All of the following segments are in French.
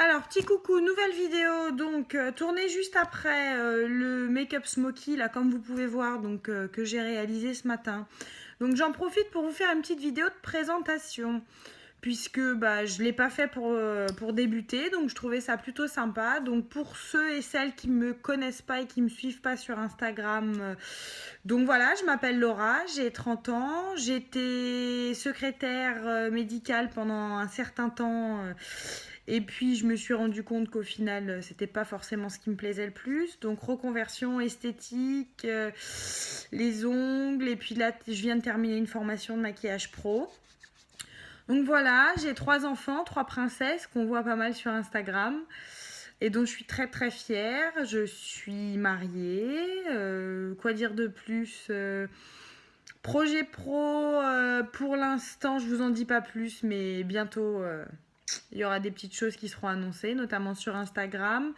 Alors, petit coucou, nouvelle vidéo, donc tournée juste après le make-up smoky, là, comme vous pouvez voir, donc que j'ai réalisé ce matin. Donc j'en profite pour vous faire une petite vidéo de présentation, puisque bah, je ne l'ai pas fait pour débuter, donc je trouvais ça plutôt sympa. Donc pour ceux et celles qui ne me connaissent pas et qui ne me suivent pas sur Instagram, donc voilà, je m'appelle Laura, j'ai 30 ans, j'étais secrétaire médicale pendant un certain temps. Et puis je me suis rendu compte qu'au final, c'était pas forcément ce qui me plaisait le plus. Donc reconversion esthétique, les ongles, et puis là je viens de terminer une formation de maquillage pro. Donc voilà, j'ai 3 enfants, 3 princesses qu'on voit pas mal sur Instagram et dont je suis très très fière. Je suis mariée, quoi dire de plus projet pro, pour l'instant je vous en dis pas plus, mais bientôt il y aura des petites choses qui seront annoncées, notamment sur Instagram.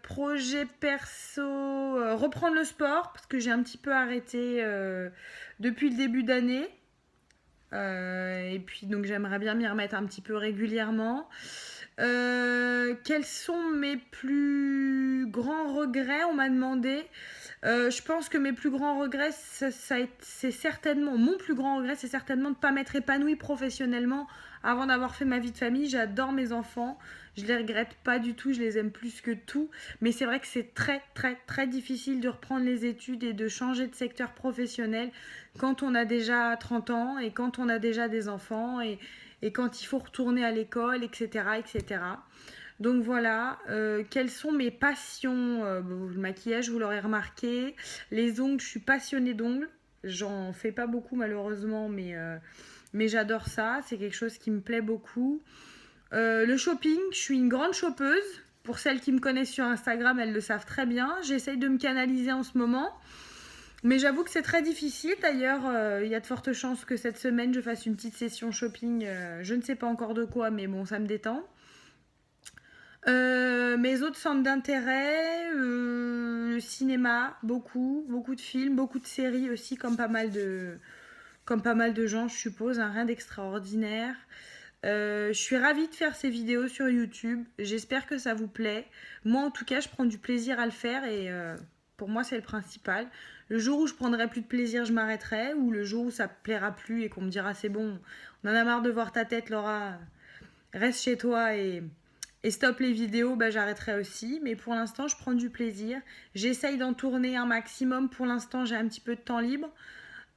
Projet perso, reprendre le sport, parce que j'ai un petit peu arrêté depuis le début d'année. Et puis donc j'aimerais bien m'y remettre un petit peu régulièrement. Quels sont mes plus grands regrets? On m'a demandé. Je pense que mes plus grands regrets, c'est certainement, mon plus grand regret, c'est certainement de ne pas m'être épanouie professionnellement avant d'avoir fait ma vie de famille. J'adore mes enfants, je les regrette pas du tout, je les aime plus que tout. Mais c'est vrai que c'est très très très difficile de reprendre les études et de changer de secteur professionnel quand on a déjà 30 ans et quand on a déjà des enfants et quand il faut retourner à l'école, etc. etc. Donc voilà, quelles sont mes passions? Le maquillage, vous l'aurez remarqué. Les ongles, je suis passionnée d'ongles. J'en fais pas beaucoup malheureusement, mais j'adore ça. C'est quelque chose qui me plaît beaucoup. Le shopping, je suis une grande shoppeuse. Pour celles qui me connaissent sur Instagram, elles le savent très bien. J'essaye de me canaliser en ce moment. Mais j'avoue que c'est très difficile. D'ailleurs, il y a de fortes chances que cette semaine, je fasse une petite session shopping. Je ne sais pas encore de quoi, mais bon, ça me détend. Mes autres centres d'intérêt, le cinéma, beaucoup de films, beaucoup de séries aussi, comme pas mal de gens, je suppose, hein, rien d'extraordinaire. Je suis ravie de faire ces vidéos sur YouTube. J'espère que ça vous plaît. Moi, en tout cas, je prends du plaisir à le faire et pour moi, c'est le principal. Le jour où je prendrai plus de plaisir, je m'arrêterai. Ou le jour où ça me plaira plus et qu'on me dira c'est bon, on en a marre de voir ta tête, Laura, reste chez toi et stop les vidéos, bah, j'arrêterai aussi. Mais pour l'instant, je prends du plaisir. J'essaye d'en tourner un maximum. Pour l'instant, j'ai un petit peu de temps libre.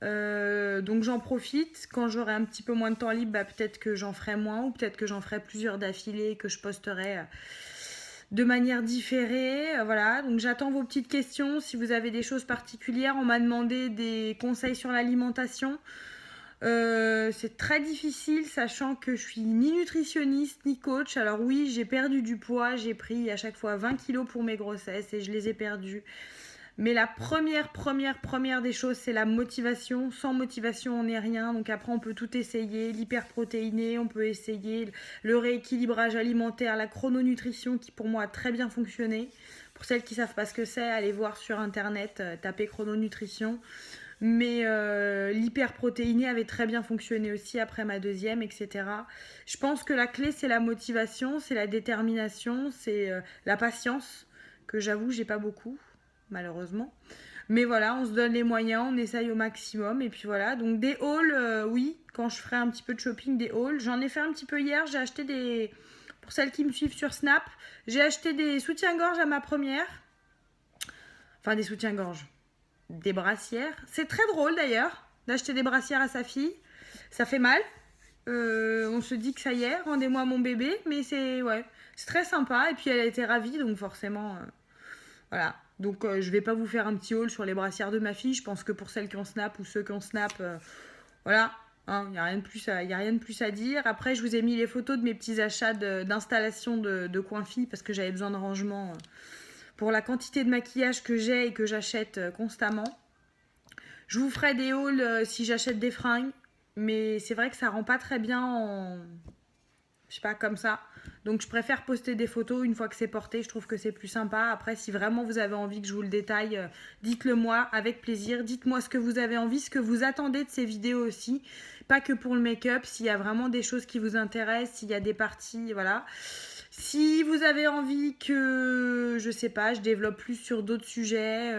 Donc j'en profite. Quand j'aurai un petit peu moins de temps libre, bah, peut-être que j'en ferai moins ou peut-être que j'en ferai plusieurs d'affilée que je posterai de manière différée. Voilà, donc j'attends vos petites questions. Si vous avez des choses particulières, on m'a demandé des conseils sur l'alimentation. C'est très difficile, sachant que je suis ni nutritionniste ni coach. Alors oui, j'ai perdu du poids, j'ai pris à chaque fois 20 kilos pour mes grossesses et je les ai perdus. Mais la première des choses, c'est la motivation. Sans motivation, on n'est rien. Donc après, on peut tout essayer. L'hyperprotéiné, on peut essayer le rééquilibrage alimentaire, la chrononutrition qui pour moi a très bien fonctionné. Pour celles qui ne savent pas ce que c'est, allez voir sur internet, tapez chrononutrition. Mais l'hyperprotéiné avait très bien fonctionné aussi après ma deuxième, etc. Je pense que la clé, c'est la motivation, c'est la détermination, c'est la patience, que j'avoue, j'ai pas beaucoup, malheureusement. Mais voilà, on se donne les moyens, on essaye au maximum. Et puis voilà, donc des hauls, oui, quand je ferai un petit peu de shopping, des hauls. J'en ai fait un petit peu hier, j'ai acheté des... Pour celles qui me suivent sur Snap, j'ai acheté des soutiens-gorge à ma première. Enfin, des soutiens-gorge, des brassières. C'est très drôle d'ailleurs d'acheter des brassières à sa fille. Ça fait mal. On se dit que ça y est, rendez-moi mon bébé. Mais c'est ouais, c'est très sympa. Et puis elle a été ravie, donc forcément, voilà. Donc je vais pas vous faire un petit haul sur les brassières de ma fille. Je pense que pour celles qui ont Snap ou ceux qui ont Snap, voilà. Il n'y a rien de plus à dire. Après, je vous ai mis les photos de mes petits achats d'installation de coin filles parce que j'avais besoin de rangement pour la quantité de maquillage que j'ai et que j'achète constamment. Je vous ferai des hauls si j'achète des fringues, mais c'est vrai que ça rend pas très bien en... Je sais pas, comme ça. Donc je préfère poster des photos une fois que c'est porté, je trouve que c'est plus sympa. Après, si vraiment vous avez envie que je vous le détaille, dites-le moi avec plaisir. Dites-moi ce que vous avez envie, ce que vous attendez de ces vidéos aussi. Pas que pour le make-up, s'il y a vraiment des choses qui vous intéressent, s'il y a des parties, voilà. Si vous avez envie que, je sais pas, je développe plus sur d'autres sujets,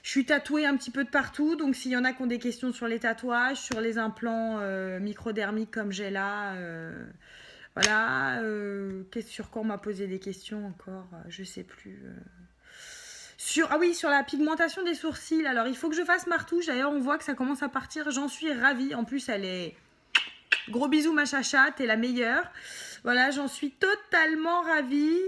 je suis tatouée un petit peu de partout, donc s'il y en a qui ont des questions sur les tatouages, sur les implants microdermiques comme j'ai là, voilà. Sur quoi on m'a posé des questions encore, je sais plus. Ah oui, sur la pigmentation des sourcils. Alors, il faut que je fasse ma retouche. D'ailleurs, on voit que ça commence à partir. J'en suis ravie. En plus, elle est... Gros bisous, ma chacha. T'es la meilleure. Voilà, j'en suis totalement ravie.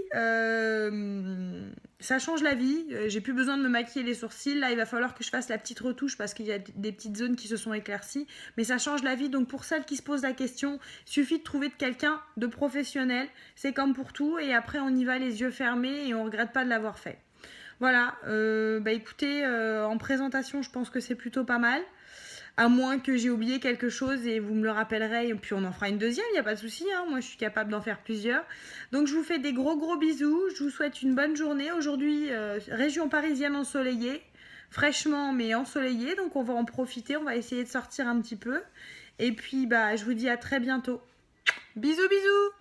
Ça change la vie. J'ai plus besoin de me maquiller les sourcils. Là, il va falloir que je fasse la petite retouche parce qu'il y a des petites zones qui se sont éclaircies. Mais ça change la vie. Donc, pour celles qui se posent la question, il suffit de trouver de quelqu'un de professionnel. C'est comme pour tout. Et après, on y va les yeux fermés et on regrette pas de l'avoir fait. Voilà, écoutez, en présentation, je pense que c'est plutôt pas mal. À moins que j'ai oublié quelque chose et vous me le rappellerez, et puis on en fera une deuxième, il n'y a pas de souci, hein, moi je suis capable d'en faire plusieurs. Donc je vous fais des gros bisous, je vous souhaite une bonne journée. Aujourd'hui, région parisienne ensoleillée, fraîchement mais ensoleillée, donc on va en profiter, on va essayer de sortir un petit peu. Et puis je vous dis à très bientôt. Bisous bisous.